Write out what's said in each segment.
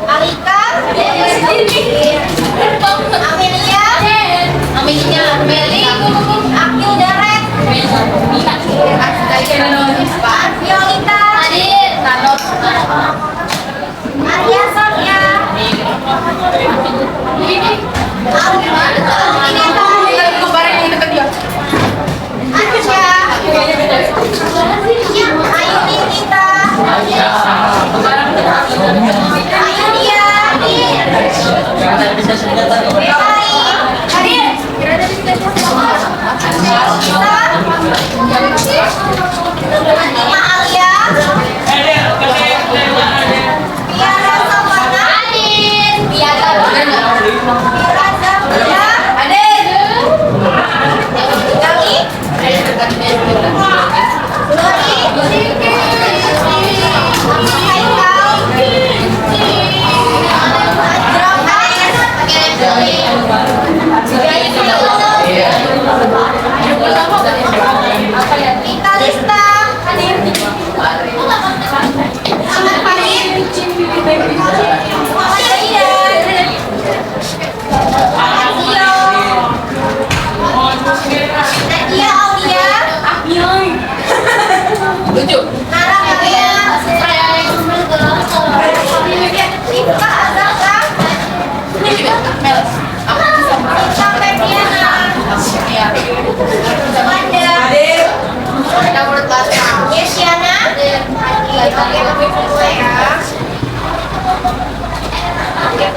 Alika, Amelia, Meli, Akil Daret, Violita, Arya Sonia,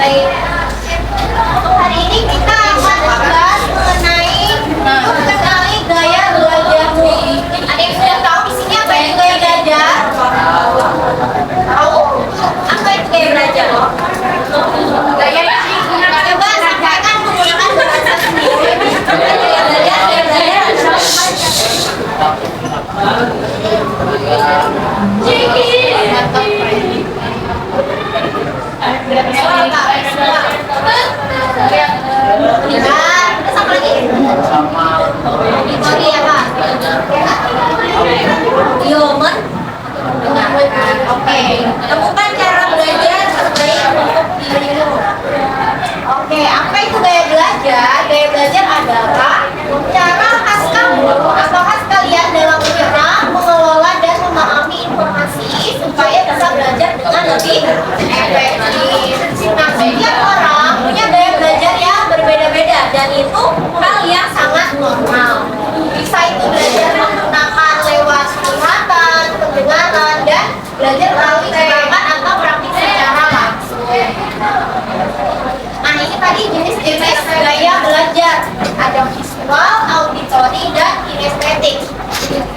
Ayu Nita, hari ini kita akan membahas mengenai gaya belajarmu. Ada yang sudah tahu di sini apa itu gaya belajar? Tahu? Apa itu gaya belajar? Coba sampaikan menggunakan bahasa sendiri. Gaya belajar. Terus apa lagi? Victoria apa? Human. Oke. Temukan cara belajar terbaik untuk dirimu. Oke, apa itu gaya belajar? Gaya belajar adalah cara khas kamu atau khas kalian dalam menyerap, mengelola dan memahami informasi supaya bisa belajar dengan lebih efektif. Nah, setiap orang punya gaya belajar yang berbeda-beda dan itu hal yang sangat normal. Bisa itu belajar menggunakan lewat penglihatan, pendengaran, dan belajar melalui gerakan atau praktik secara langsung. Nah, ini tadi jenis-jenis gaya belajar. Ada visual, auditory, dan kinestetik.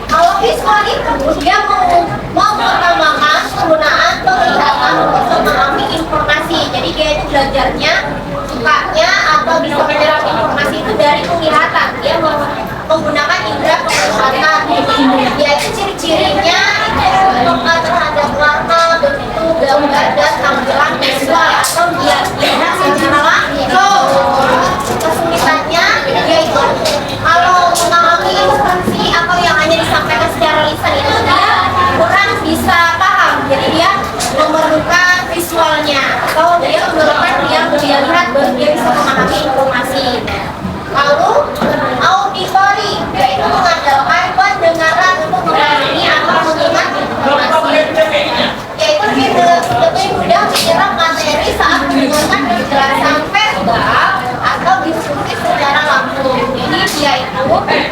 Kalau visual itu dia mengutamakan penggunaan penglihatan untuk memahami informasi. Jadi dia itu belajarnya sukanya atau bisa menyerap informasi itu dari penglihatan. Dia menggunakan indera penglihatan. Yaitu ciri-cirinya peka terhadap warna, bentuk, gambar, dan tampilan visual atau dia secara langsung. Kesulitannya yaitu kalau memahami instruksi atau yang hanya disampaikan secara lisan itu dia kurang bisa paham. Jadi dia memerlukan visualnya atau dia memerlukan yang dia lihat baru dia bisa memahami informasi. Lalu auditory yaitu mengandalkan pendengaran untuk memahami atau mengingat informasi. Yaitu dia lebih mudah menyerap materi saat menggunakan penjelasan verbal atau diskusi secara langsung. Jadi dia itu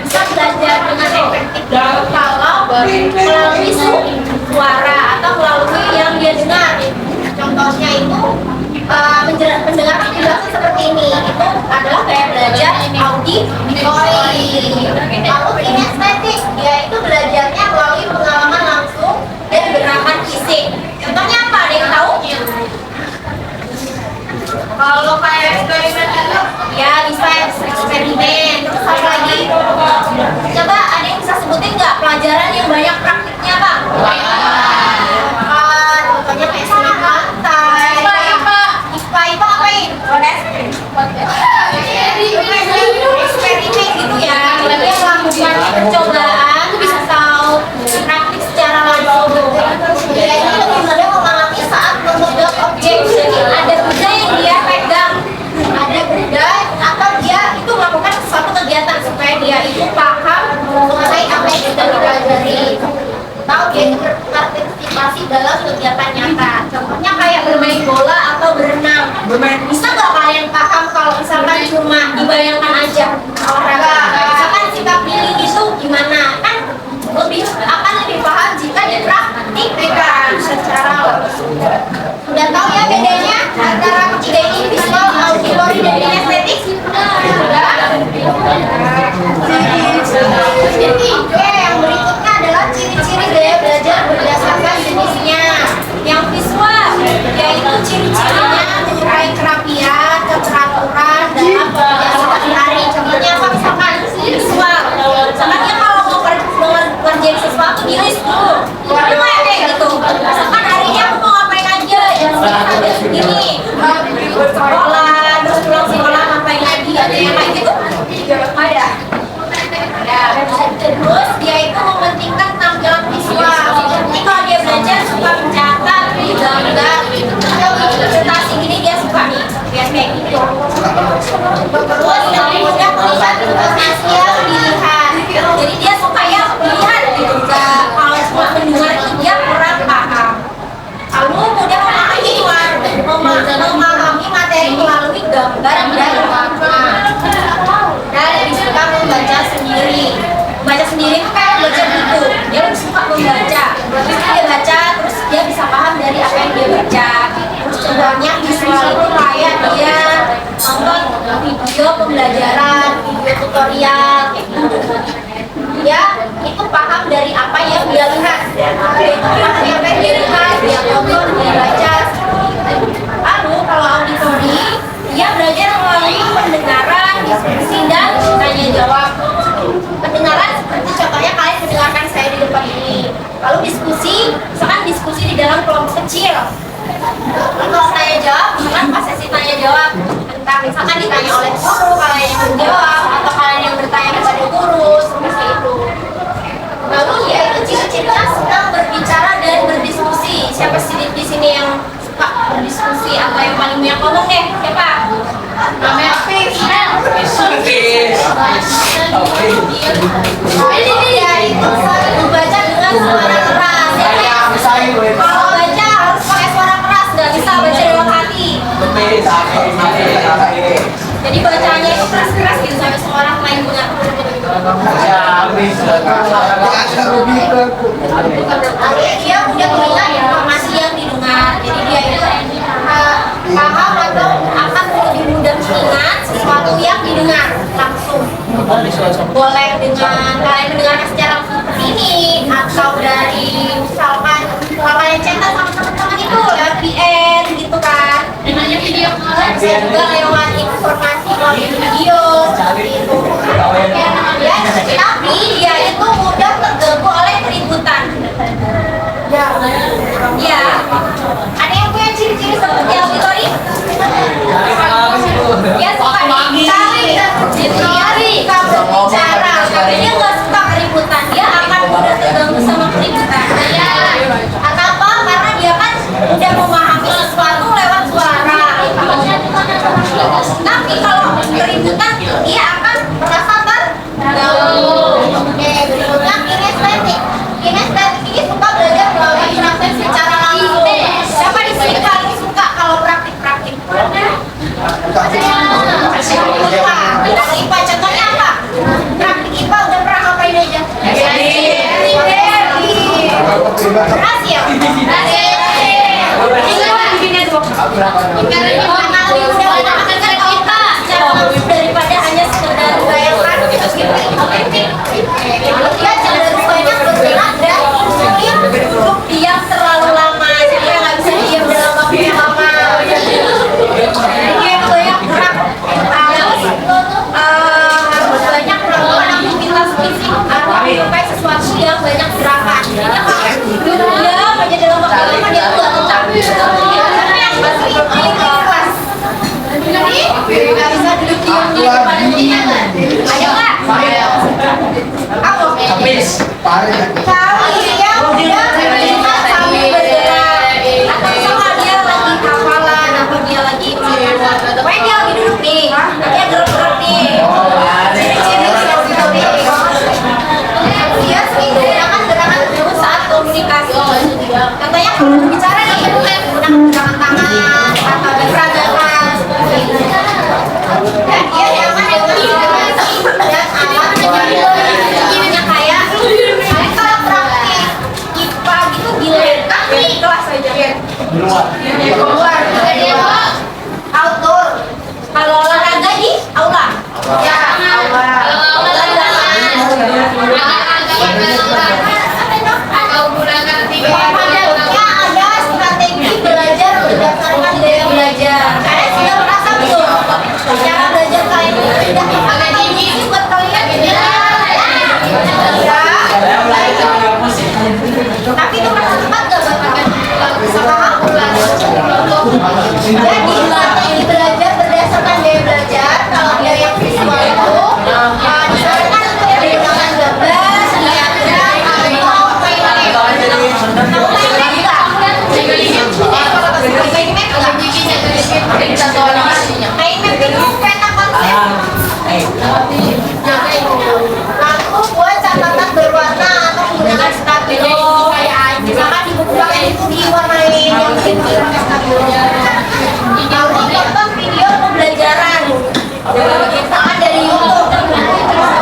bisa belajar dengan efektif kalau melalui suara atau melalui yang dia dengar. Contohnya itu mendengar penjelasan seperti ini, itu adalah gaya belajar auditory. Lalu kinestetik, yaitu belajarnya melalui pengalaman langsung dan gerakan fisik. Contohnya apa? Ada yang tahu? Kalau kayak eksperimen itu, ya bisa eksperimen. Terus apa lagi? Coba ada yang bisa sebutin nggak pelajaran yang banyak praktiknya, Pak? Contohnya kayak senam lantai. IPA itu ngapain? Eksperimen gitu ya. Dia melakukan percobaan atau praktik secara langsung. Ya ini lebih mudah dalam kegiatan nyata. Contohnya kayak bermain bola atau berenang. Bisa nggak kalian paham kalau misalkan cuma dibayangkan aja olahraga? Misalkan sikap pilih itu gimana? Kan akan lebih paham jika dipraktikkan secara langsung. Udah tahu ya bedanya antara ketiga ini, visual, auditory, dan kinestetik? Udah? Oke, yang berikutnya adalah ciri-ciri gaya belajar berdasarkan jenisnya. Yang visual, yaitu ciri-cirinya menyukai kerapian, keteraturan dalam pekerjaan sehari-hari. Contohnya apa? Misalkan visual, misalkan dia kalau mau ngerjain sesuatu di list dulu, kayak gitu. Misalkan harinya aku mau ngapain aja, yang segini, sekolah, terus pulang sekolah ngapain lagi, ada yang kayak gitu? Ada. Terus dia itu mementingkan tampilan visual. Jadi kalau dia belajar suka mencatat, gambar, atau presentasi gini dia suka nih, biar kayak gitu. Terus yang mudah melihat informasi yang dilihat. Jadi dia suka yang melihat gitu, kalau cuma mendengar dia kurang paham. Lalu mudah memahami materi melalui gambar dan warna. Dan lebih suka membaca sendiri. Baca sendiri itu kayak belajar buku. Dia lebih suka membaca. Terus dia baca, terus dia bisa paham dari apa yang dia baca. Terus contohnya visual itu kayak dia nonton video pembelajaran, video tutorial, kayak gitu. Dia itu paham dari apa yang dia lihat. Dia itu paham dari apa yang dia lihat, dia tonton, dia baca. Lalu kalau auditori, dia belajar melalui pendengaran, diskusi, dan tanya jawab. Pendengaran seperti contohnya kalian mendengarkan saya di depan ini. Lalu diskusi, misalkan diskusi di dalam kelompok kecil. Kalau tanya jawab, misalkan pas sesi tanya jawab tentang misalkan ditanya oleh guru, kalian yang menjawab, atau kalian yang bertanya kepada guru, seperti itu. Lalu ya itu ciri-cirinya sedang berbicara dan berdiskusi. Siapa sih di sini yang suka berdiskusi atau yang paling banyak ngomong deh? Siapa? Namanya Fis. Dia itu membaca dengan suara keras. Kalau baca harus pakai suara keras, nggak bisa baca dalam hati. Jadi bacanya itu keras-keras gitu sampai semua orang lain dengar. Dia mudah mengingat informasi yang didengar. Jadi dia itu paham atau akan lebih mudah mengingat sesuatu yang didengar langsung. Boleh dengan kalian mendengarnya secara seperti ini, atau dari misalkan kalau kalian cetak sama teman-teman itu lewat VN gitu kan. Namanya video call. Bisa juga lewat informasi melalui video seperti itu. Ya, tapi dia itu mudah terganggu oleh keributan. Ya. Ada yang punya ciri-ciri seperti auditori? Dia suka dicari, berbicara, tapi dia nggak suka keributan. Dia akan mudah terganggu sama keributan. Atau apa? Karena dia kan udah memahami sesuatu lewat suara. Tapi kalau keributan, dia akan merasa terganggu. Oke, berikutnya kinestetik. Kinestetik ini suka belajar melalui praktek secara langsung. Siapa di sini paling suka kalau praktik-praktik? Kalau IPA contohnya apa? Praktik IPA udah pernah ngapain aja? Berhasil? Daripada hanya sekedar bayangkan dia cenderung banyak bergerak dan duduk diam terlalu lama, jadi dia nggak bisa diam dalam waktu yang lama. Dia banyak gerak, harus banyak melakukan aktivitas fisik atau menyukai sesuatu yang banyak gerakan. Jadi kalau duduk diam aja dalam waktu lama dia nggak tetap. Karena yang pasti ini kelas. Jadi nggak bisa duduk diam di depan dia. Ayo nggak? Aku. Kalau dia udah terlihat sambil bergerak, atau misalnya dia lagi hafalan atau dia lagi pokoknya dia lagi duduk nih, dia gerak-gerak nih. Ciri-ciri auditori. Dia sering menggunakan gerakan terus saat komunikasi. Contohnya kalau berbicara nih menggunakan gerakan tangan atau diperagakan seperti itu. Dan dia nyaman dengan simulasi dan alat yang kayak kalau praktik IPA gitu dilengkap di kelas aja di luar outdoor. Kalau olahraga di aula ya aula. Ada strategi belajar berdasarkan gaya belajar. Kalian sudah merasa belum cara belajar kalian itu sudah agak tinggi buat kalian ya? Tapi itu merasa tepat gak buat kalian? Bisa paham? Jadi strategi belajar berdasarkan gaya belajar. Kalau dia yang visual itu disarankan untuk menggunakan gambar, diagram, atau lampu buat catatan berwarna atau menggunakan stabilo. Misalkan di buku kalian itu diwarnai yang pakai stabilo. Lalu tonton video pembelajaran misalkan dari YouTube.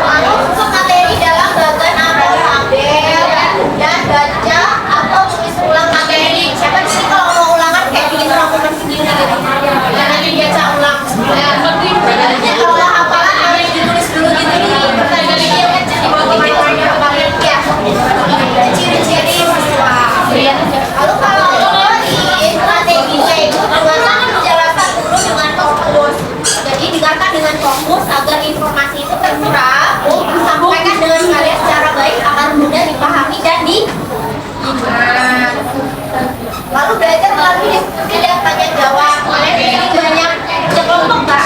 Lalu untuk materi dalam bagan atau tabel dan baca atau tulis ulang materi. Siapa di sini kalau mau ulangan kayak bikin rangkuman video gitu? Nanti baca ulang. Kalau hafalan harus ditulis dulu gitu di pertanyaan video kan jadi bagaimana hafalan ya. Ciri-ciri siswa. Lalu kalau di strateginya itu juga penjelasan dulu dengan fokus. Jadi dengarkan dengan fokus agar informasi itu terserap, disampaikan dengan kalian secara baik agar mudah dipahami dan diingat. Lalu belajar melalui diskusi dan tanya jawab. Kalian di sini banyak kerja kelompok nggak?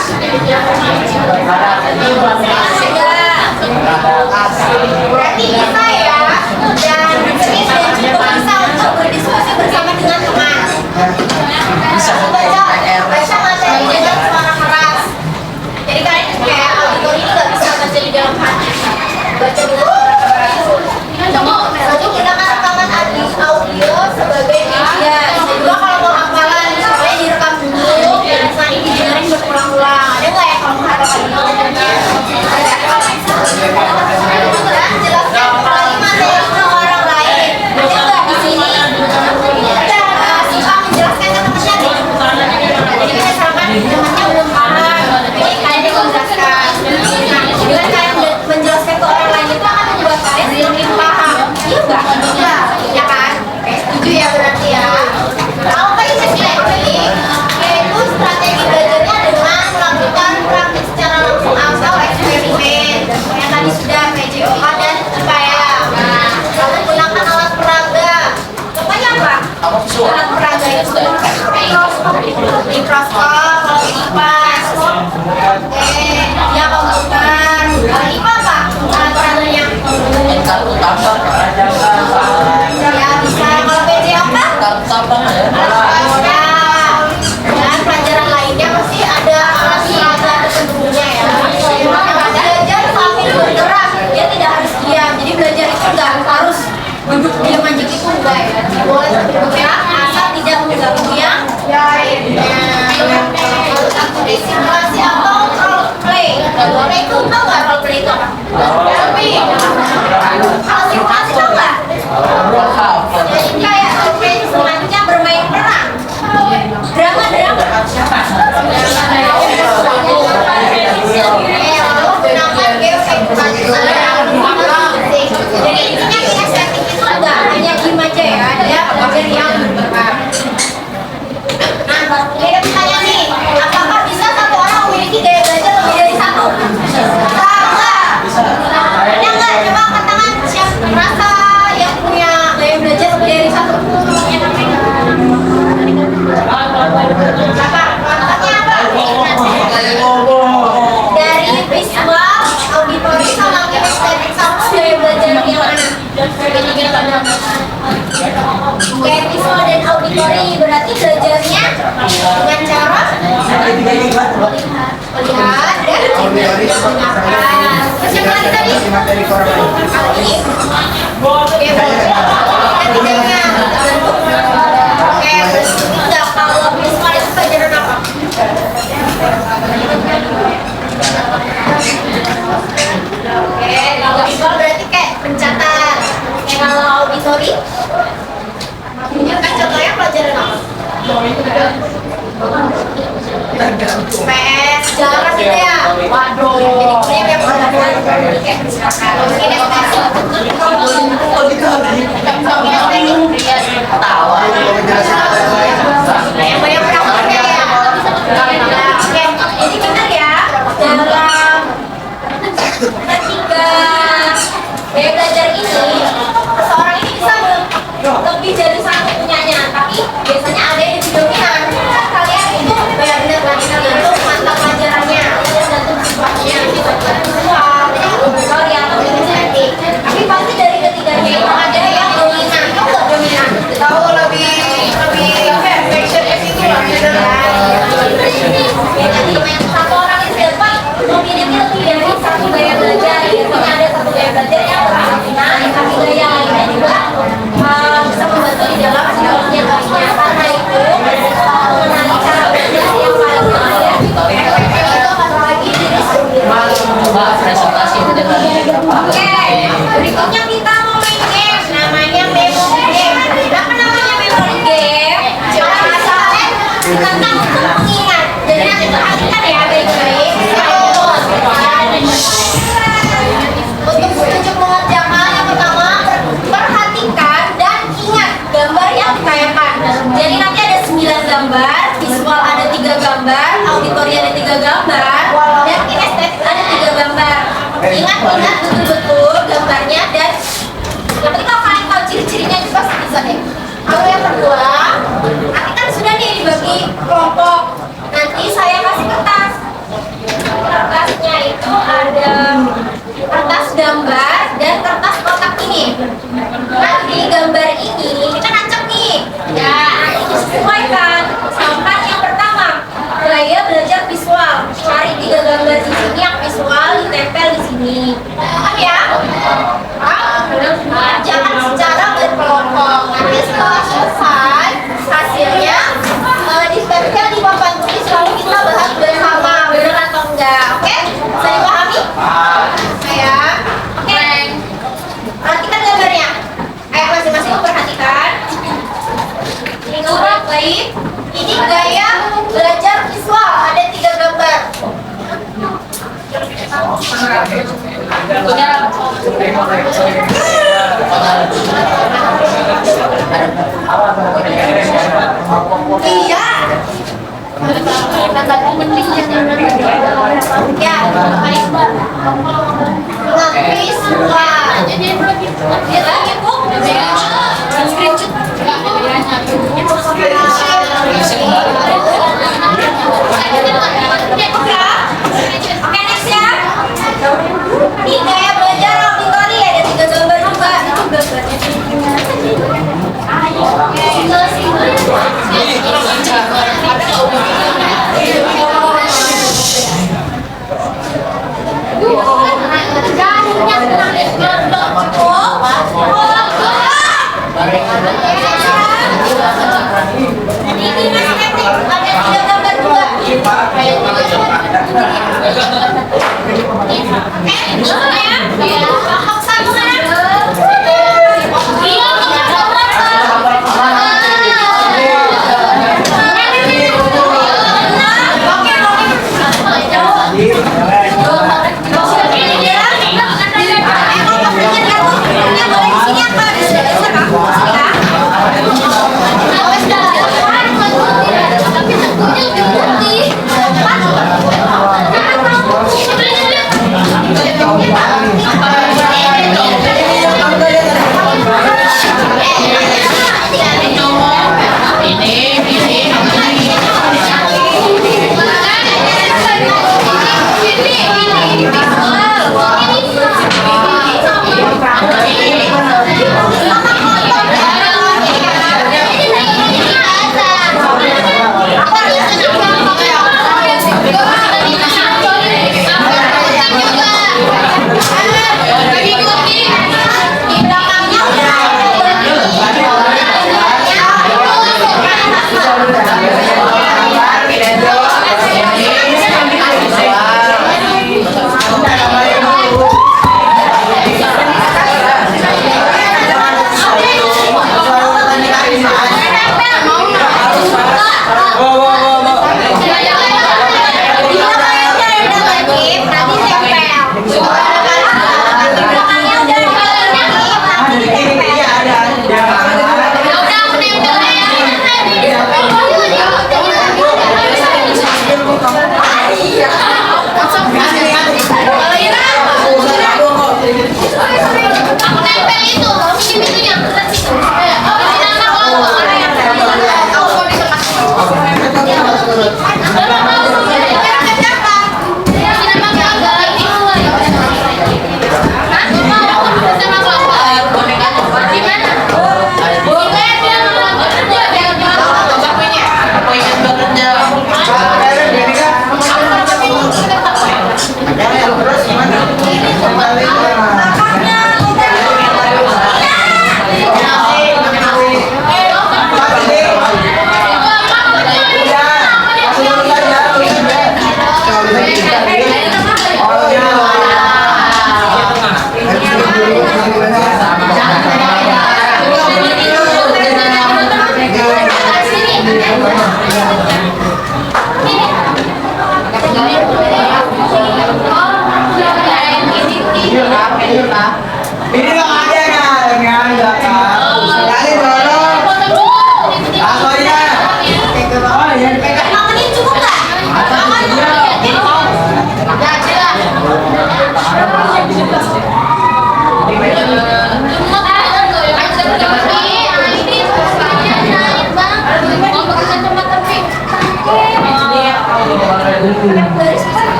Berarti bisa ya, dan serius dan cukup bisa untuk berdiskusi bersama dengan teman. Baca materi dengan suara keras. Jadi kalian kayak audio ini nggak bisa baca di dalam hati. Baca dengan suara keras. Lalu gunakan rekaman audio sebagai media. Juga kalau mau hafalan, misalnya direkam dulu, dan nanti didengarin berulang-ulang. Ada nggak ya kalau menghadapan itu? Dan jelaskan lagi materi ke orang lain. Ada nggak di sini? Ada suka menjelaskan ke temannya nih. Jadi misalkan temannya belum paham, jadi kalian yang menjelaskan. Nah, dengan kalian menjelaskan ke orang lain itu akan membuat kalian semakin paham. Iya nggak? Iya, ya kan? Oke, setuju ya berarti ya. Kalau prinsip teknik, yaitu strategi belajarnya dengan melakukan praktik secara langsung atau eksperimen. Yang tadi sudah PJOK dan IPA. Lalu gunakan alat peraga. Contohnya apa? Alat peraga itu mikroskop, kalau kipas, oke, ya komputer. Kalau IPA apa? Alat peraganya? Ya bisa. Kalau PJOK? Dan pelajaran lainnya pasti ada alat peraga tertentunya ya. Belajar sambil bergerak, dia tidak harus diam. Jadi belajar itu nggak harus duduk diam aja gitu, enggak ya. Boleh sambil bergerak asal tidak mengganggu yang lainnya. Lalu satu simulasi atau role play. Role play itu tahu nggak role play itu apa? Kalau simulasi tahu nggak? Jadi kayak role play itu sebenarnya bermain peran. Drama-drama. Lalu gunakan geometri. Jadi intinya kinestetik itu enggak hanya diem aja ya, dia belajar yang bergerak. Nah, ada pertanyaan nih, apakah bisa satu orang memiliki gaya belajar lebih dari satu? Enggak. Ada nggak? Coba angkat tangan siapa merasa yang punya gaya belajar lebih dari satu? Siapa? Angkatnya apa? Dari visual, auditori, sama kinestetik sama gaya belajar yang mana? Kayak visual dan auditori berarti belajarnya dengan cara melihat dan mendengarkan. Terus yang lagi tadi? Oke, boleh. Kita tidak Jangan kasih ya. Waduh. Jadi kuliah yang menggunakan tawa. Yang banyak prakteknya ya. Oke, jadi benar ya. Dalam ketika gaya belajar ini, seseorang ini bisa lebih dari satu punyanya, tapi biasanya ada yang lebih dominan. Kalian itu benar-benar lagi itu mata pelajarannya dan siswanya teori atau estetik. Tapi pasti dari ketiganya itu ada yang dominan. Kok nggak dominan? Tahu lebih fashion itu lah. Jadi satu orang itu dapat memiliki lebih dari satu gaya belajar. Biasanya ada satu gaya belajar yang dominan, tapi gaya lainnya juga bisa membantu di dalam psikologi dirinya. Karena itu mengenali cara belajar yang paling benar itu apalagi diri sendiri. Oke, berikutnya kita mau main game namanya memory game. Apa namanya memory game? Asalnya tentang untuk mengingat. Jadi nanti perhatikan ya baik-baik. Untuk petunjuk mengerjakan yang pertama perhatikan dan ingat gambar yang ditayangkan. Jadi nanti ada 9 gambar, visual ada 3 gambar, auditori ada 3 gambar, dan kinestetik ada 3 gambar. Ingat betul-betul gambarnya dan yang penting kalau kalian tahu ciri-cirinya juga bisa deh. Lalu yang kedua, nanti kan sudah nih dibagi kelompok. Nanti saya kasih kertas. Kertasnya itu ada kertas gambar dan kertas kotak ini. Nanti gambar ini kita nancep nih. Ya, nanti disesuaikan. Misalkan yang pertama, gaya belajar visual. Cari 3 gambar di sini yang visual ditempel di sini. Ya? Jangan secara berkelompok. Nanti setelah selesai hasilnya ditempel di papan tulis lalu kita bahas bersama benar atau enggak. Oke? Bisa dipahami? Ya. Oke. Perhatikan gambarnya. Ayo masing-masing perhatikan. Ini baik. Ini gaya belajar visual. Ada 3 gambar. Iya. Ya, Oke, next ya. Ini gaya belajar auditori ada 3 gambar juga. Itu Thank you.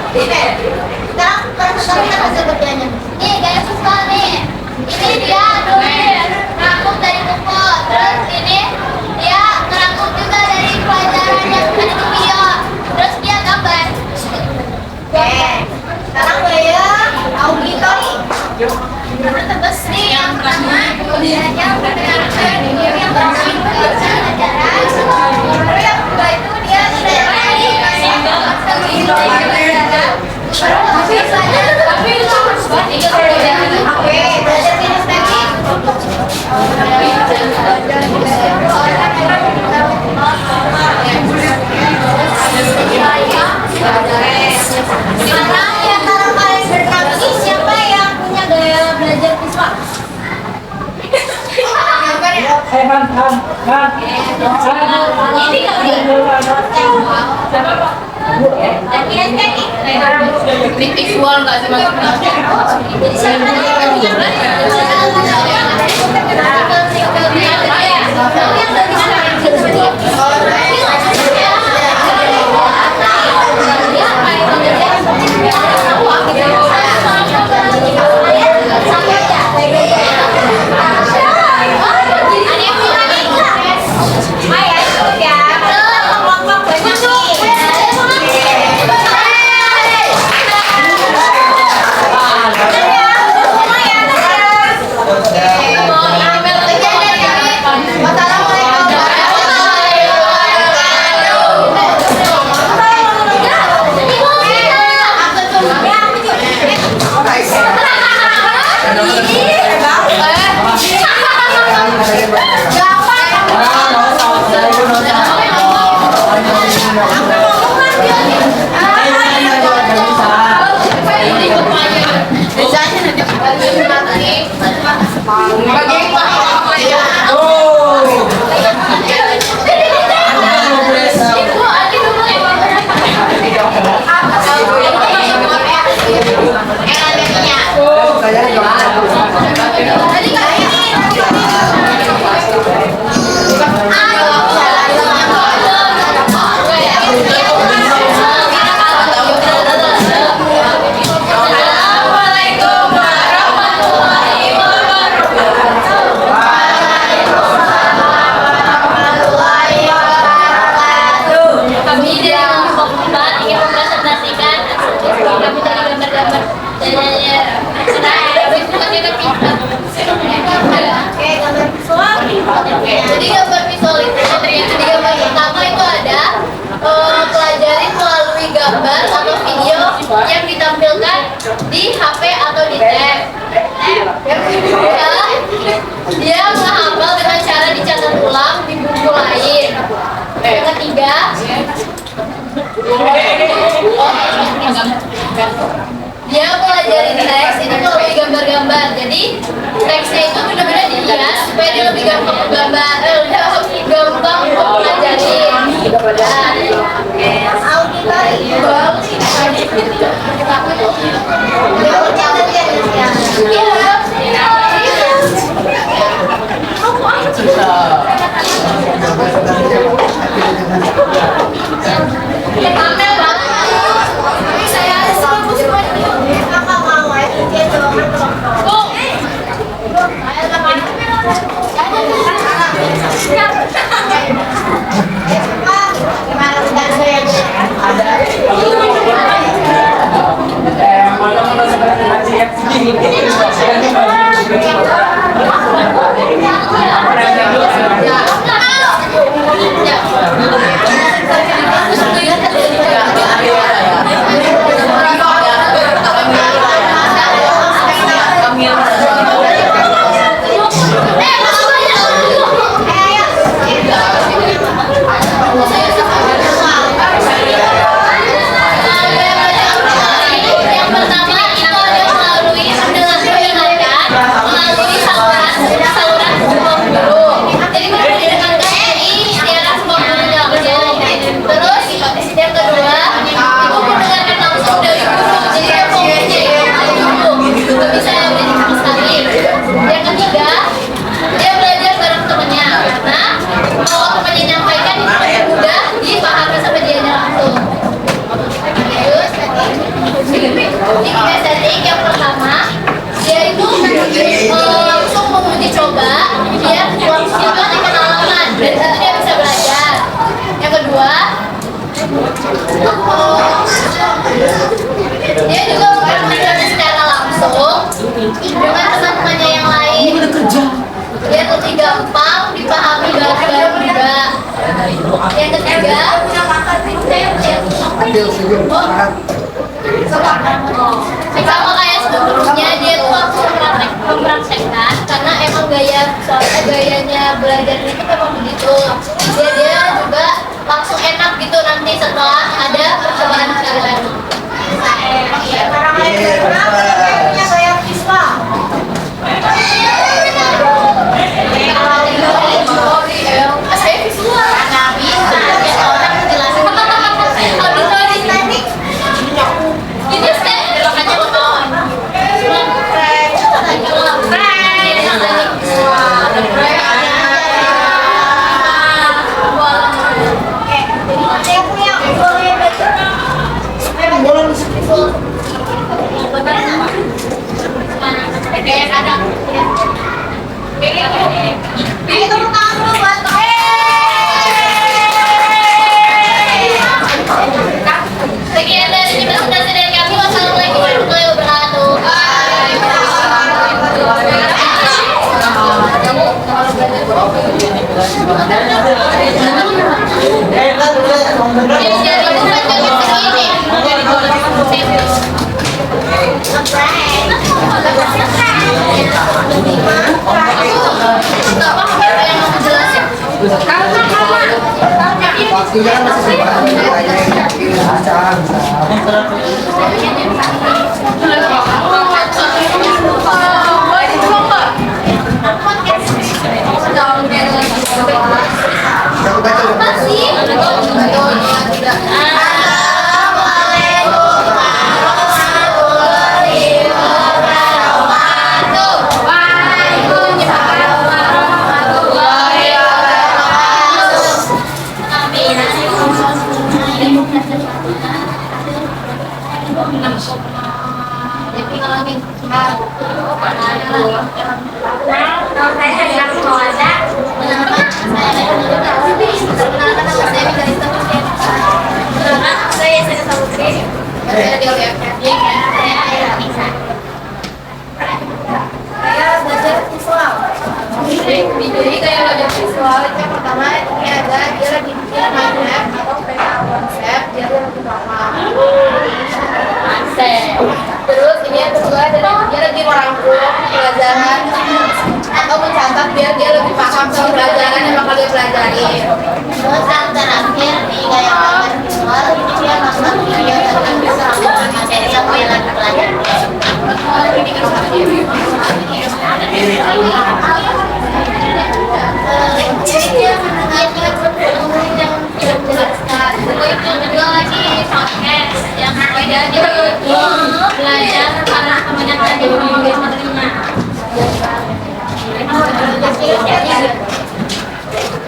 Sekarang perhatikan hasil kerjanya. Nih, kayak siswa nih. Ini dia nulis rangkum dari buku. Terus ini dia ngerangkum juga dari pelajaran yang ada di video. Terus dia gambar. Oke. Sekarang saya auditori. Tebas nih yang pertama. Dia mendengarkan yang pertama pelajaran. Lalu yang kedua itu dia sekarang di antara kalian berdua ini siapa yang punya gaya belajar visual? Ini visual nggak sih maksudnya? jadi siapa yang punya Jadi gambar visual itu, di gambar pertama itu ada pelajari melalui gambar atau video yang ditampilkan di HP atau di tab. Yang kedua, dia menghafal dengan cara dicatat ulang di buku lain. Yang ketiga, dia pelajari teks itu melalui gambar-gambar. Jadi teksnya itu benar-benar dilihat supaya dia lebih gampang gampang mempelajari. Jadi Dia juga mempraktikkannya secara langsung dengan teman-temannya yang lain. Dia lebih gampang dipahami bareng-bareng juga. Yang ketiga, sama kayak sebelumnya, dia tuh langsung mempraktekkan karena emang gayanya belajar itu memang begitu. Dia juga langsung enak gitu nanti setelah ada percobaan sekali lagi. Orang lain punya gaya visual. Saya visual. Nah, bisa. Ya, orang menjelaskan. Auditoris teknik. Ini saya makanya menonton. Sekian dari presentasi dari kami. Wassalamualaikum warahmatullahi wabarakatuh. Jadi kayak belajar visual itu yang pertama ini ada dia lagi bikin konsep atau peta konsep dia lebih paham konsep. Terus ini yang kedua adalah dia lagi merangkum pelajaran atau mencatat biar dia lebih paham sama pelajaran yang bakal dia pelajari. Terus yang terakhir di kayak belajar visual ini dia maksud dia dalam bisa melakukan materi yang dia lagi pelajari. Ini kan sama dia. Jadi dia mendengarkan yang tidak menjelaskan. Itu kedua lagi podcast yang beda dia belajar karena kebanyakan dia memanggil materinya.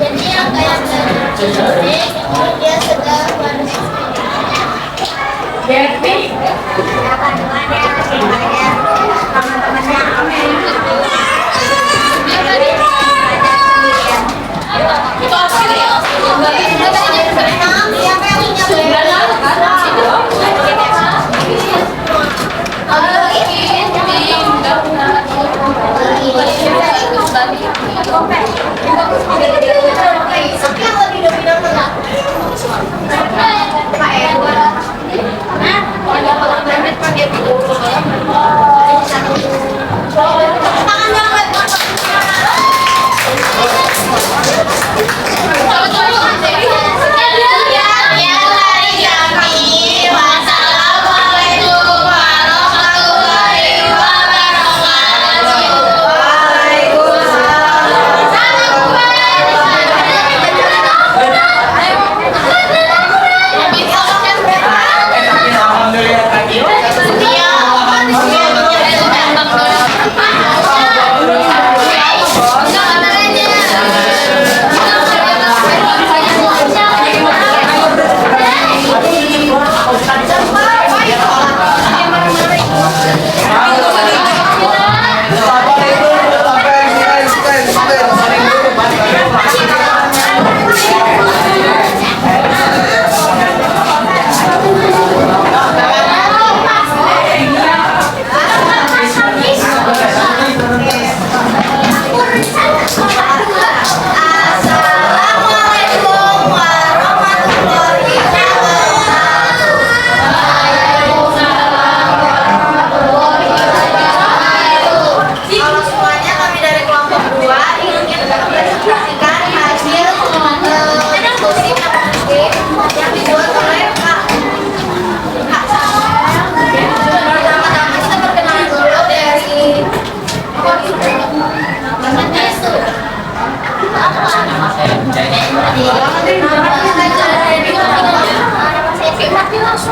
Jadi yang kayak ini dia sedang jadi akan ada teman-temannya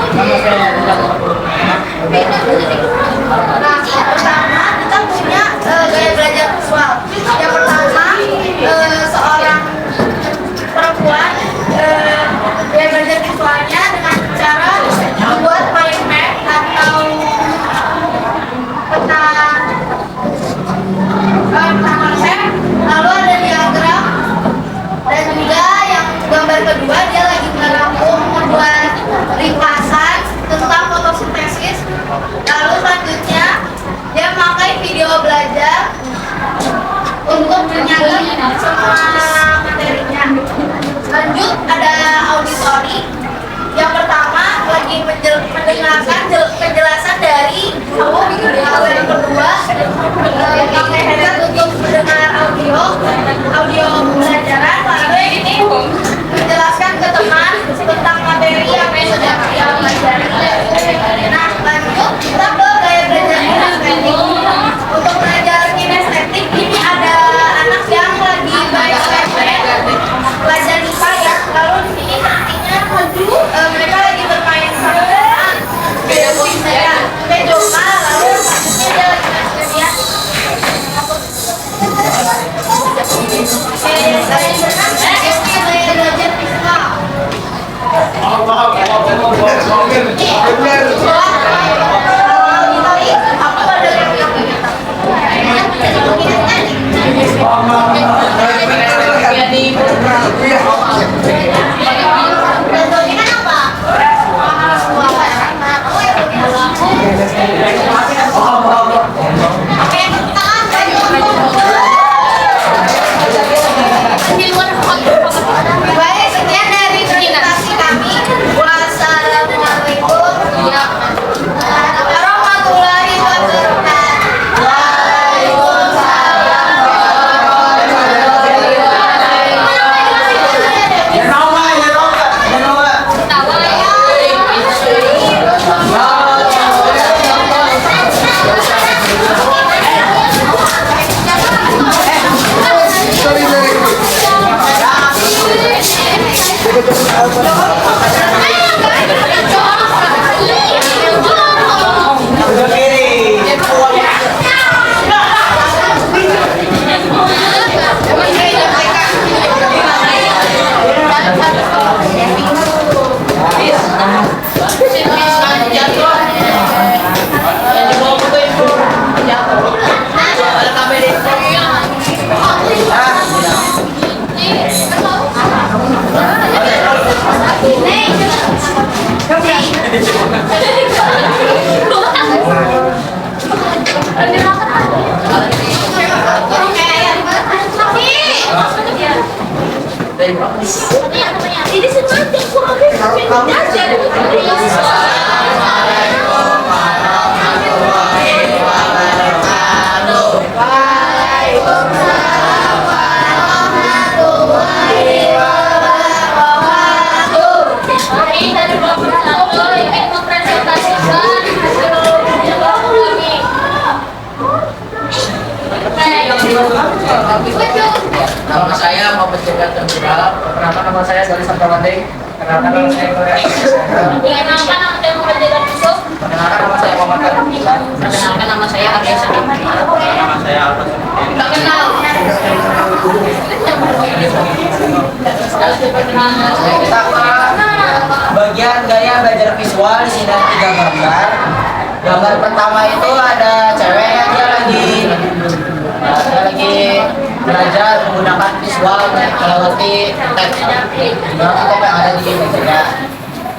Nah, yang pertama kita punya gaya belajar visual. Yang pertama seorang perempuan gaya belajar visualnya dengan cara membuat mind map atau peta konsep, lalu ada diagram, dan juga yang gambar kedua dia lagi merampung membuat ringkasan tentang fotosintesis. Lalu selanjutnya dia memakai video belajar untuk menyajikan semua materinya. Lanjut ada auditori. Yang pertama lagi mendengarkan penjelasan dari guru. Lalu yang kedua pakai headset untuk mendengar audio pembelajaran. Lalu yang ini menjelaskan ke teman tentang materi yang sedang dia pelajari. Nah, lanjut kita ke gaya belajar kinestetik. Untuk belajar kinestetik ini ada anak yang lagi belajar IPA ya. Lalu di sini nantinya mereka lagi bermain sama Pedoka, lalu selanjutnya dia lagi lihat. Gaya belajar visual. Baik, sekian dari presentasi kami. Wassalamualaikum warahmatullahi wabarakatuh. Ini semuanya kurang Nama saya Muhammad Jagat Tenggelam. Perkenalkan nama saya dari Sampawandeng. Perkenalkan nama saya Korea. Perkenalkan nama saya Muhammad Jagat Yusuf. Perkenalkan nama saya Muhammad Tenggelam. Perkenalkan nama saya Arya Sakim. Nama saya Alfa. Tak kenal. Kita ke bagian gaya belajar visual. Di sini ada 3 gambar. Gambar pertama itu ada cewek yang dia lagi belajar menggunakan visual melewati teks yang ada di meja.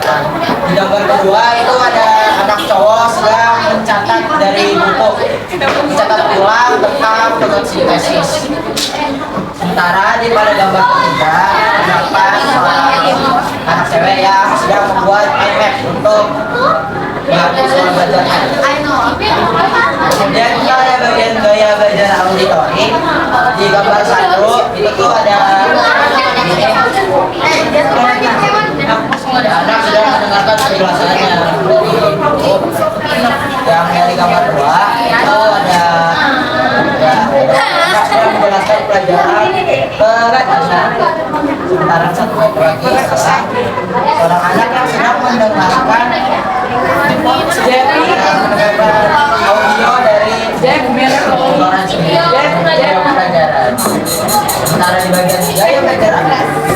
Nah, di gambar kedua itu ada anak cowok sedang mencatat dari buku, mencatat ulang tentang fotosintesis. Sementara di pada gambar ketiga terdapat seorang anak cewek yang sedang membuat mind map untuk visual belajarnya. Kemudian kita ada bagian gaya belajar auditori. Di gambar 1 itu tuh ada ini, ada anak sedang mendengarkan penjelasannya. Yang dari gambar 2 itu ada anak sedang menjelaskan pelajaran peradaban. Sementara 1 lagi seorang anak yang sedang mendengarkan menggambar audio dari orang sendiri gaya pembelajaran. Sementara di bagian gaya pembelajaran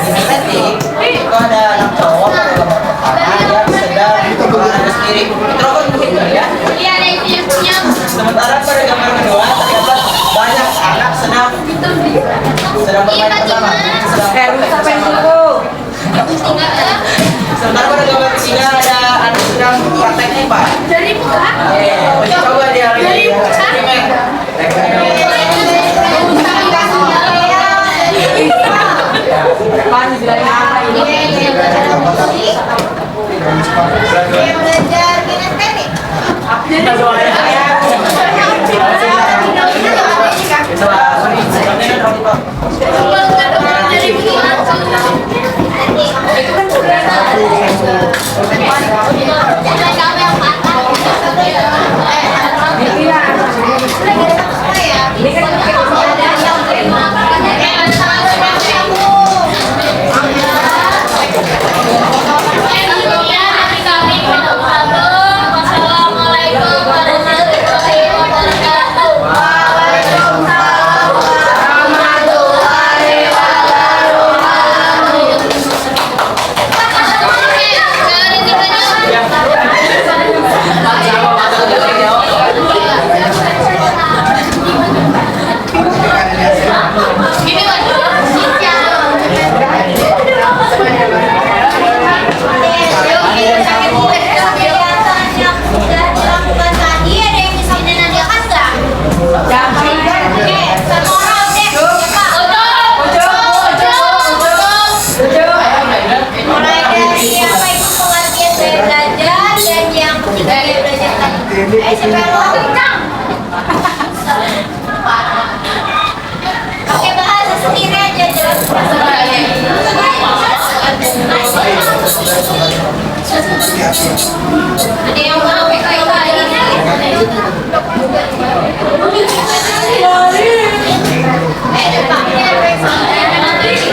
kinestetik itu ada anak cowok pada gambar pertama yang sedang berada sendiri. Mikrofon mungkin ya. Sementara pada gambar kedua terdapat banyak anak sedang bermain bersama. Sementara pada gambar ketiga ada anak sedang praktek IPA. Coba dia lagi eksperimen. Belajar kinestetik. Pakai bahasa sendiri aja jelas. Ada yang mau apa itu gaya belajar tadi? Belajar pakai bahasa sendiri.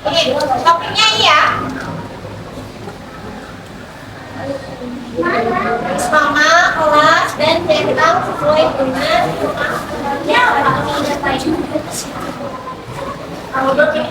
Ini topiknya iya. Sama kelas dan cetak sesuai dengan tanggal 9. Aku tahu